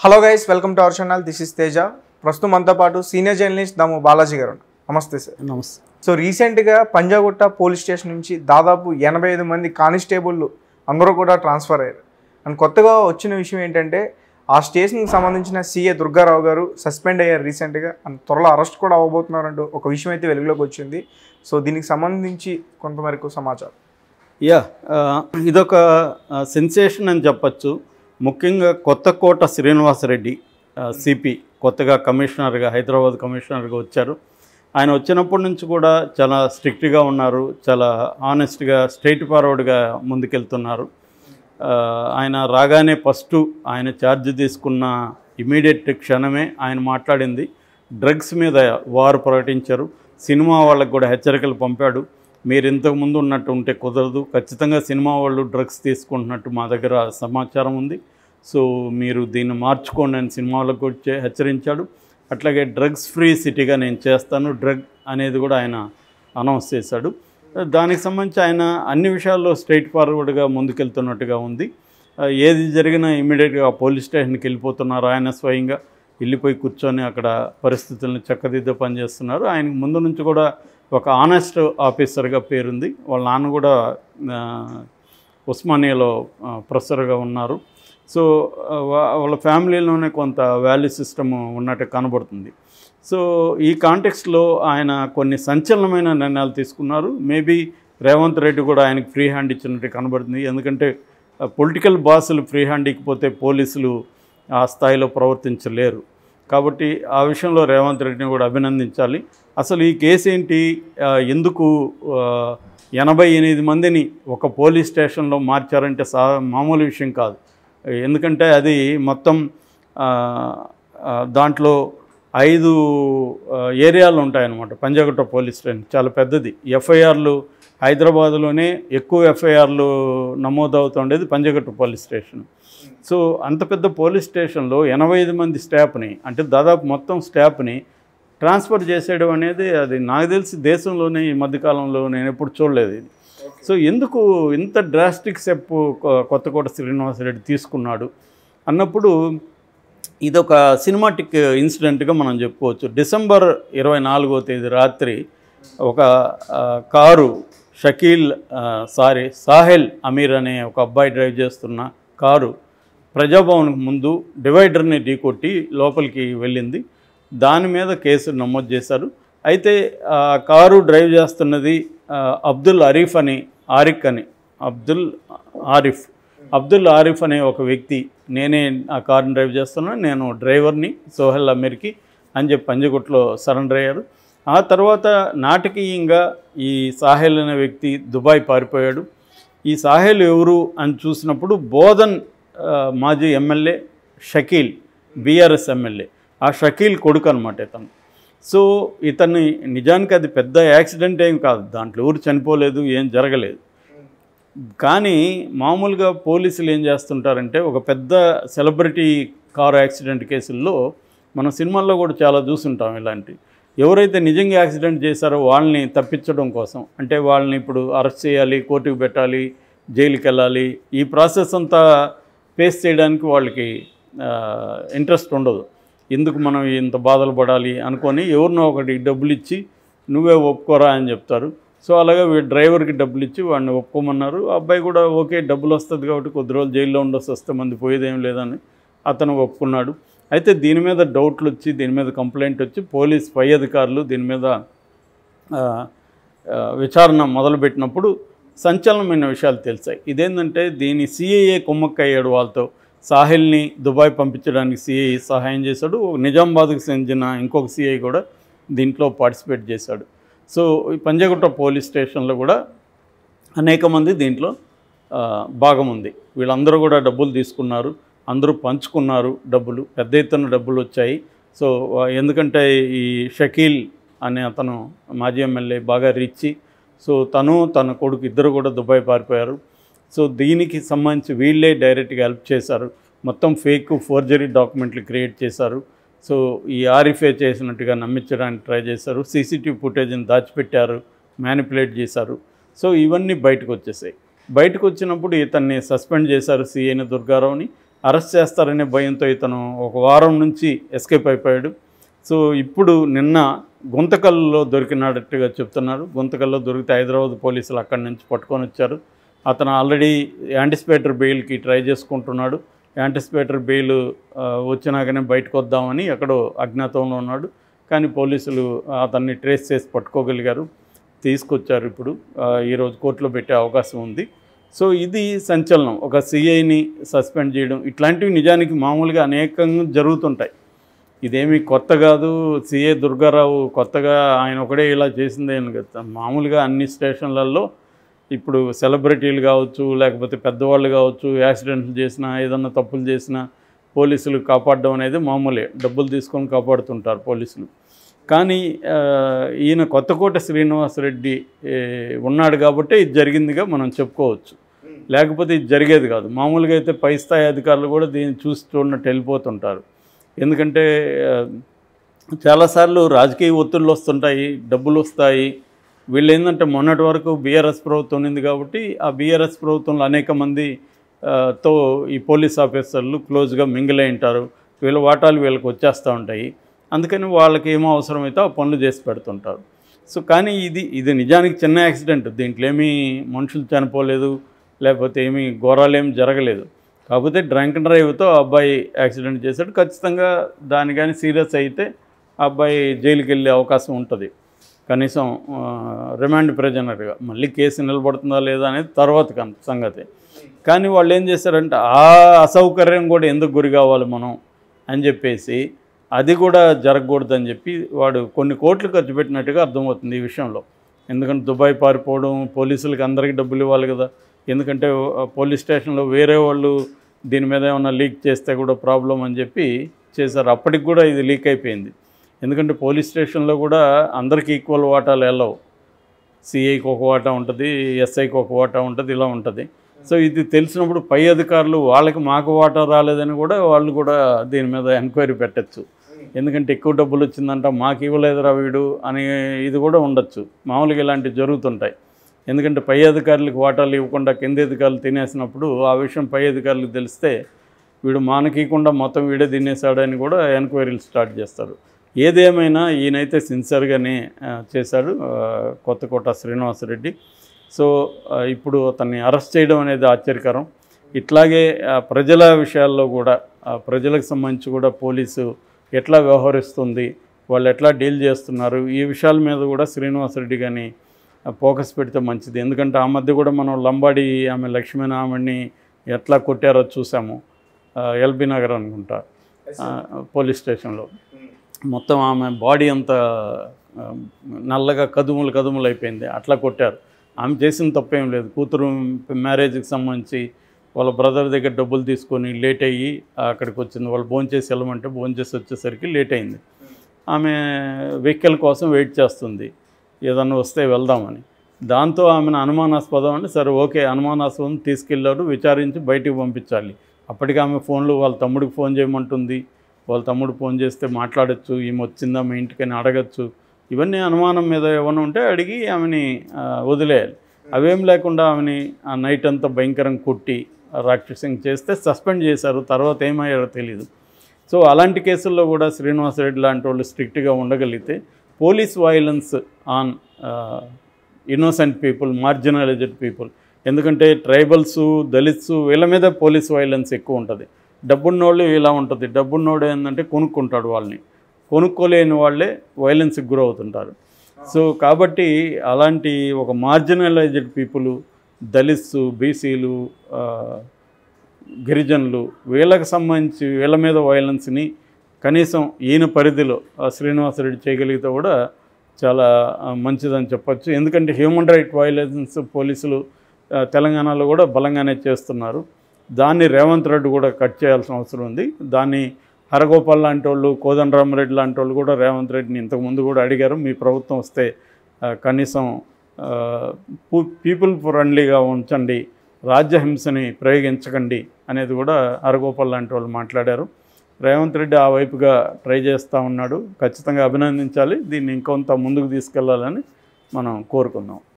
Hello guys, welcome to our channel. This is Teja. ప్రస్తుతం మనతో పాటు సీనియర్ జర్నలిస్ట్ దాము బాలాజీ గారు. నమస్తే సార్. నమస్తే. సో రీసెంట్గా పంజాగుట్ట పోలీస్ స్టేషన్ నుంచి దాదాపు 85 మంది కానిస్టేబుల్ అందరూ కూడా ట్రాన్స్ఫర్ అయ్యారు. అండ్ కొత్తగా వచ్చిన విషయం ఏంటంటే ఆ స్టేషన్కి సంబంధించిన సీఏ దుర్గారావు గారు సస్పెండ్ అయ్యారు రీసెంట్గా. అండ్ త్వరలో అరెస్ట్ కూడా అవ్వబోతున్నారంటూ ఒక విషయం అయితే వెలుగులోకి వచ్చింది. సో దీనికి సంబంధించి కొంతవరకు సమాచారం. ఇదొక సెన్సేషన్ అని చెప్పచ్చు. ముఖ్యంగా కొత్తకోట శ్రీనివాసరెడ్డి సిపి కొత్తగా కమిషనర్గా, హైదరాబాద్ కమిషనర్గా వచ్చారు. ఆయన వచ్చినప్పటి నుంచి కూడా చాలా స్ట్రిక్ట్గా ఉన్నారు, చాలా ఆనెస్ట్గా స్ట్రైట్ ఫార్వర్డ్గా ముందుకెళ్తున్నారు. ఆయన రాగానే ఫస్ట్ ఆయన ఛార్జ్ తీసుకున్న ఇమీడియట్ క్షణమే ఆయన మాట్లాడింది డ్రగ్స్ మీద వారు ప్రకటించారు. సినిమా వాళ్ళకు కూడా హెచ్చరికలు పంపాడు. మీరు ఇంతకుముందు ఉన్నట్టు ఉంటే కుదరదు, ఖచ్చితంగా సినిమా వాళ్ళు డ్రగ్స్ తీసుకుంటున్నట్టు మా దగ్గర సమాచారం ఉంది, సో మీరు దీన్ని మార్చుకోండి అని సినిమా వాళ్ళకు కూడా హెచ్చరించాడు. అట్లాగే డ్రగ్స్ ఫ్రీ సిటీగా నేను చేస్తాను డ్రగ్ అనేది కూడా ఆయన అనౌన్స్ చేశాడు. దానికి సంబంధించి ఆయన అన్ని విషయాల్లో స్ట్రైట్ ఫార్వర్డ్గా ముందుకెళ్తున్నట్టుగా ఉంది. ఏది జరిగినా ఇమీడియట్గా పోలీస్ స్టేషన్కి వెళ్ళిపోతున్నారు. ఆయన స్వయంగా వెళ్ళిపోయి కూర్చొని అక్కడ పరిస్థితులను చక్కదిద్ద పనిచేస్తున్నారు. ఆయనకు ముందు నుంచి కూడా ఒక ఆనెస్ట్ ఆఫీసర్గా పేరుంది. వాళ్ళ నాన్న కూడా ఉస్మానియాలో ప్రొఫెసర్గా ఉన్నారు. సో వాళ్ళ ఫ్యామిలీలోనే కొంత వాల్యూ సిస్టమ్ ఉన్నట్టు కనబడుతుంది. సో ఈ కాంటెక్స్లో ఆయన కొన్ని సంచలనమైన నిర్ణయాలు తీసుకున్నారు. మేబీ రేవంత్ రెడ్డి కూడా ఆయనకు ఫ్రీ హ్యాండ్ ఇచ్చినట్టు కనబడుతుంది. ఎందుకంటే పొలిటికల్ బాసులు ఫ్రీ హ్యాండ్ ఇకపోతే పోలీసులు ఆ స్థాయిలో ప్రవర్తించలేరు. కాబట్టి ఆ విషయంలో రేవంత్ రెడ్డిని కూడా అభినందించాలి. అసలు ఈ కేసు ఏంటి, ఎందుకు 88 మందిని ఒక పోలీస్ స్టేషన్లో మార్చారంటే మామూలు విషయం కాదు. ఎందుకంటే అది మొత్తం దాంట్లో 5 ఏరియాలు ఉంటాయన్నమాట. పంజాగుట్ట పోలీస్ స్టేషన్ చాలా పెద్దది. ఎఫ్ఐఆర్లు హైదరాబాద్లోనే ఎక్కువ ఎఫ్ఐఆర్లు నమోదవుతుండేది పంజాగుట్ట పోలీస్ స్టేషన్. సో అంత పెద్ద పోలీస్ స్టేషన్లో 85 మంది స్టాఫ్ని, అంటే దాదాపు మొత్తం స్టాఫ్ని ట్రాన్స్ఫర్ చేసేయడం అనేది అది నాకు తెలిసి దేశంలోనే ఈ మధ్యకాలంలో నేను ఎప్పుడు చూడలేదు ఇది. సో ఎందుకు ఇంత డ్రాస్టిక్ స్టెప్ కొత్తకోట శ్రీనివాసరెడ్డి తీసుకున్నాడు అన్నప్పుడు ఇదొక సినిమాటిక్ ఇన్సిడెంట్గా మనం చెప్పుకోవచ్చు. డిసెంబర్ 24వ తేదీ రాత్రి ఒక కారు సాహెల్ అమీర్ అనే ఒక అబ్బాయి డ్రైవ్ చేస్తున్న కారు ప్రజాభవన్కి ముందు డివైడర్ని ఢీకొట్టి లోపలికి వెళ్ళింది. దాని మీద కేసు నమోదు చేశారు. అయితే ఆ కారు డ్రైవ్ చేస్తున్నది అబ్దుల్ ఆరిఫ్ అనే ఒక వ్యక్తి. నేనే ఆ కారుని డ్రైవ్ చేస్తున్నాను, నేను డ్రైవర్ని సోహెల్ అమీర్కి అని చెప్పి పంజగుట్టలో సరెండర్ అయ్యారు. ఆ తర్వాత నాటకీయంగా ఈ సాహెల్ అనే వ్యక్తి దుబాయ్ పారిపోయాడు. ఈ సాహెల్ ఎవరు అని చూసినప్పుడు బోధన్ మాజీ ఎమ్మెల్యే షకీల్, బీఆర్ఎస్ ఎమ్మెల్యే, ఆ షకీల్ కొడుకు అనమాట ఇతను. సో ఇతన్ని నిజానికి అది పెద్ద యాక్సిడెంట్ ఏం కాదు, దాంట్లో ఎవరు చనిపోలేదు, ఏం జరగలేదు. కానీ మామూలుగా పోలీసులు ఏం చేస్తుంటారంటే ఒక పెద్ద సెలబ్రిటీ కారు యాక్సిడెంట్ కేసుల్లో మనం సినిమాల్లో కూడా చాలా చూస్తుంటాం ఇలాంటి. ఎవరైతే నిజంగా యాక్సిడెంట్ చేశారో వాళ్ళని తప్పించడం కోసం, అంటే వాళ్ళని ఇప్పుడు అరెస్ట్ చేయాలి, కోర్టుకు పెట్టాలి, జైలుకి వెళ్ళాలి, ఈ ప్రాసెస్ అంతా ఫేస్ చేయడానికి వాళ్ళకి ఇంట్రెస్ట్ ఉండదు. ఎందుకు మనం ఇంత బాధలు పడాలి అనుకొని ఎవరినో ఒకటి డబ్బులు ఇచ్చి నువ్వే ఒప్పుకోరా అని చెప్తారు. సో అలాగే డ్రైవర్కి డబ్బులు ఇచ్చి వాడిని ఒప్పుకోమన్నారు. ఆ అబ్బాయి కూడా ఓకే డబ్బులు వస్తుంది కాబట్టి కొద్ది రోజులు జైల్లో ఉండొచ్చు, వస్తే మంది పోయేదేం లేదని అతను ఒప్పుకున్నాడు. అయితే దీని మీద డౌట్లు వచ్చి, దీని మీద కంప్లైంట్ వచ్చి పోలీస్ పై అధికారులు దీని మీద విచారణ మొదలుపెట్టినప్పుడు సంచలనమైన విషయాలు తెలిసాయి. ఇదేంటంటే దీని సిఐఏ కుమ్మక్కయ్యాడు వాళ్ళతో. సాహిల్ని దుబాయ్ పంపించడానికి సిఐ సహాయం చేశాడు. నిజామాబాద్కు చెందిన ఇంకొక సిఐ కూడా దీంట్లో పార్టిసిపేట్ చేశాడు. సో ఈ పంజాగుట్ట పోలీస్ స్టేషన్లో కూడా అనేక మంది దీంట్లో భాగం ఉంది. వీళ్ళందరూ కూడా డబ్బులు తీసుకున్నారు, అందరూ పంచుకున్నారు, డబ్బులు పెద్ద ఎత్తున డబ్బులు వచ్చాయి. సో ఎందుకంటే ఈ షకీల్ అనే అతను మాజీ ఎమ్మెల్యే బాగా రిచ్. సో తన కొడుకు ఇద్దరు కూడా దుబాయ్ పారిపోయారు. సో దీనికి సంబంధించి వీళ్ళే డైరెక్ట్గా హెల్ప్ చేశారు. మొత్తం ఫేక్ ఫోర్జరీ డాక్యుమెంట్లు క్రియేట్ చేశారు. సో ఈ ఆరిఫే చేసినట్టుగా నమ్మించడానికి ట్రై చేశారు. సీసీటీవీ ఫుటేజ్ని దాచిపెట్టారు, మ్యానిపులేట్ చేశారు. సో ఇవన్నీ బయటకు వచ్చేసాయి. బయటకు వచ్చినప్పుడు ఇతన్ని సస్పెండ్ చేశారు, సీఐని దుర్గారావుని. అరెస్ట్ చేస్తారనే భయంతో ఇతను ఒక వారం నుంచి ఎస్కేప్ అయిపోయాడు. సో ఇప్పుడు నిన్న గుంతకల్లులో దొరికినట్టుగా చెప్తున్నారు. గుంతకల్లో దొరికితే హైదరాబాద్ పోలీసులు అక్కడి నుంచి పట్టుకొని వచ్చారు. అతను ఆల్రెడీ యాంటిసిపేటర్ బెయిల్కి ట్రై చేసుకుంటున్నాడు. యాంటిసిపేటర్ బెయిల్ వచ్చినాకనే బయటకు వద్దామని ఎక్కడో అజ్ఞాతంలో ఉన్నాడు. కానీ పోలీసులు అతన్ని ట్రేస్ చేసి పట్టుకోగలిగారు, తీసుకొచ్చారు. ఇప్పుడు ఈరోజు కోర్టులో పెట్టే అవకాశం ఉంది. సో ఇది సంచలనం. ఒక సిఐని సస్పెండ్ చేయడం ఇట్లాంటివి నిజానికి మామూలుగా అనేకంగా జరుగుతుంటాయి. ఇదేమీ కొత్త కాదు. సిఐ దుర్గారావు కొత్తగా ఆయన ఒకడే ఇలా చేసిందే అని కదా. మామూలుగా అన్ని స్టేషన్లలో ఇప్పుడు సెలబ్రిటీలు కావచ్చు, లేకపోతే పెద్దవాళ్ళు కావచ్చు, యాక్సిడెంట్లు చేసినా ఏదన్నా తప్పులు చేసినా పోలీసులు కాపాడడం అనేది మామూలే. డబ్బులు తీసుకొని కాపాడుతుంటారు పోలీసులు. కానీ ఈయన కొత్తకోట శ్రీనివాసరెడ్డి ఉన్నాడు కాబట్టి ఇది జరిగిందిగా మనం చెప్పుకోవచ్చు. లేకపోతే ఇది జరిగేది కాదు. మామూలుగా అయితే పై స్థాయి అధికారులు కూడా దీన్ని చూసి చూడనట్టు వెళ్ళిపోతుంటారు. ఎందుకంటే చాలాసార్లు రాజకీయ ఒత్తిళ్ళు వస్తుంటాయి, డబ్బులు వస్తాయి. వీళ్ళు ఏంటంటే మొన్నటి వరకు బీఆర్ఎస్ ప్రభుత్వం ఉంది కాబట్టి ఆ బీఆర్ఎస్ ప్రభుత్వంలో అనేక మంది తో ఈ పోలీస్ ఆఫీసర్లు క్లోజ్గా మింగిల్ అయి ఉంటారు. వీళ్ళ వాటాలు వీళ్ళకి వచ్చేస్తూ ఉంటాయి. అందుకని వాళ్ళకి ఏమో అవసరమైతే ఆ పనులు చేసి పెడుతుంటారు. సో కానీ ఇది నిజానికి చిన్న యాక్సిడెంట్. దీంట్లో ఏమీ మనుషులు చనిపోలేదు, లేకపోతే ఏమీ ఘోరాలేమి జరగలేదు. కాకపోతే డ్రంక్ అండ్ డ్రైవ్తో అబ్బాయి యాక్సిడెంట్ చేశాడు. ఖచ్చితంగా దాని కానీ సీరియస్ అయితే ఆ అబ్బాయి జైలుకి వెళ్ళే అవకాశం ఉంటుంది. కనీసం రిమాండ్ ప్రిజనర్గా. మళ్ళీ కేసు నిలబడుతుందా లేదా అనేది తర్వాత సంగతి. కానీ వాళ్ళు ఏం చేశారంటే ఆ అసౌకర్యం కూడా ఎందుకు గురి కావాలి మనం అని చెప్పేసి అది కూడా జరగకూడదని చెప్పి వాడు కొన్ని కోట్లు ఖర్చు పెట్టినట్టుగా అర్థమవుతుంది ఈ విషయంలో. ఎందుకంటే దుబాయ్ పారిపోవడం, పోలీసులకి అందరికీ డబ్బులు ఇవ్వాలి కదా. ఎందుకంటే పోలీస్ స్టేషన్లో వేరే వాళ్ళు దీని మీద ఏమైనా లీక్ చేస్తే కూడా ప్రాబ్లం అని చెప్పి చేశారు. అప్పటికి కూడా ఇది లీక్ అయిపోయింది. ఎందుకంటే పోలీస్ స్టేషన్లో కూడా అందరికీ ఈక్వల్ వాటాలు వెళ్ళవు. సిఐకి ఒక వాటా ఉంటుంది, ఎస్ఐకి ఒక వాటా ఉంటుంది, ఇలా ఉంటుంది. సో ఇది తెలిసినప్పుడు పై అధికారులు వాళ్ళకి మాకు వాటా రాలేదని కూడా వాళ్ళు కూడా దీని మీద ఎంక్వైరీ పెట్టచ్చు. ఎందుకంటే ఎక్కువ డబ్బులు వచ్చిందంట, మాకు ఇవ్వలేదురా వీడు అని ఇది కూడా ఉండొచ్చు. మామూలుగా ఇలాంటివి జరుగుతుంటాయి. ఎందుకంటే పై అధికారులకు వాటాలు ఇవ్వకుండా కింద అధికారులు తినేసినప్పుడు ఆ విషయం పై అధికారులకు తెలిస్తే వీడు మానకీయకుండా మొత్తం వీడే తినేశాడని కూడా ఎంక్వైరీలు స్టార్ట్ చేస్తారు. ఏదేమైనా ఈయనైతే సిన్సియర్గానే చేశాడు కొత్తకోట శ్రీనివాసరెడ్డి. సో ఇప్పుడు అతన్ని అరెస్ట్ చేయడం అనేది ఆశ్చర్యకరం. ఇట్లాగే ప్రజల విషయాల్లో కూడా ప్రజలకు సంబంధించి కూడా పోలీసు ఎట్లా వ్యవహరిస్తుంది, వాళ్ళు ఎట్లా డీల్ చేస్తున్నారు, ఈ విషయాల మీద కూడా శ్రీనివాసరెడ్డి కానీ ఫోకస్ పెడితే మంచిది. ఎందుకంటే ఆ మధ్య కూడా మనం లంబాడి ఆమె లక్ష్మీని ఆమెని ఎట్లా కొట్టారో చూసాము. ఎల్బీ నగర్ అనుకుంటా పోలీస్ స్టేషన్లో మొత్తం ఆమె బాడీ అంతా నల్లగా కదుములు అయిపోయింది. అట్లా కొట్టారు. ఆమె చేసిన తప్పేం లేదు. కూతురు మ్యారేజ్కి సంబంధించి వాళ్ళ బ్రదర్ దగ్గర డబ్బులు తీసుకొని లేట్ అయ్యి అక్కడికి వచ్చింది. వాళ్ళు భోంచేసి వెళ్ళమంటే భోంచేసి వచ్చేసరికి లేట్ అయింది. ఆమె వెహికల్ కోసం వెయిట్ చేస్తుంది, ఏదన్నా వస్తే వెళ్దామని. దాంతో ఆమెను అనుమానాస్పదం అంటే సరే ఓకే అనుమానాస్పదం తీసుకెళ్ళారు, విచారించి బయటికి పంపించాలి. అప్పటికి ఆమె ఫోన్లు వాళ్ళ తమ్ముడికి ఫోన్ చేయమంటుంది. వాళ్ళ తమ్ముడు ఫోన్ చేస్తే మాట్లాడచ్చు, ఈమె వచ్చిందా మీ ఇంటికని అడగచ్చు. ఇవన్నీ అనుమానం మీద ఏమైనా ఉంటే అడిగి ఆమెని వదిలేయాలి. అవేం లేకుండా ఆమెని ఆ నైట్ అంతా భయంకరంగా కొట్టి రాక్షసింగ్ చేస్తే సస్పెండ్ చేశారు. తర్వాత ఏమయ్యారో తెలీదు. సో అలాంటి కేసుల్లో కూడా శ్రీనివాసరెడ్డి లాంటి వాళ్ళు స్ట్రిక్ట్గా ఉండగలిగితే police violence on innocent people, marginalised people, ఎందుకంటే ట్రైబల్స్, దళిత్స్ వీళ్ళ మీద పోలీస్ వైలెన్స్ ఎక్కువ ఉంటుంది. డబ్బున్నోళ్ళు ఇలా ఉంటుంది. డబ్బున్నోడు ఏంటంటే కొనుక్కుంటాడు, వాళ్ళని కొనుక్కోలేని వాళ్ళే వైలెన్స్కి గురవుతుంటారు. సో కాబట్టి అలాంటి ఒక మార్జినలైజ్డ్ పీపుల్, దళిత్స్, బీసీలు, గిరిజనులు వీళ్ళకి సంబంధించి వీళ్ళ మీద వైలెన్స్ని కనీసం ఈయన పరిధిలో శ్రీనివాసరెడ్డి చేయగలిగితే కూడా చాలా మంచిదని చెప్పచ్చు. ఎందుకంటే హ్యూమన్ రైట్ వైలేషన్స్ పోలీసులు తెలంగాణలో కూడా బలంగానే చేస్తున్నారు. దాన్ని రేవంత్ రెడ్డి కూడా కట్ చేయాల్సిన అవసరం ఉంది. దాన్ని హరగోపాల్ లాంటి వాళ్ళు, కోదండరామరెడ్డి లాంటి వాళ్ళు కూడా రేవంత్ రెడ్డిని ఇంతకుముందు కూడా అడిగారు, మీ ప్రభుత్వం వస్తే కనీసం పీపుల్ ఫ్రెండ్లీగా ఉంచండి, రాజ్యహింసని ప్రయోగించకండి అనేది కూడా హరగోపాల్ లాంటి వాళ్ళు మాట్లాడారు. రేవంత్ రెడ్డి ఆ వైపుగా ట్రై చేస్తూ ఉన్నాడు. ఖచ్చితంగా అభినందించాలి. దీన్ని ఇంకొంత ముందుకు తీసుకెళ్లాలని మనం కోరుకుందాం.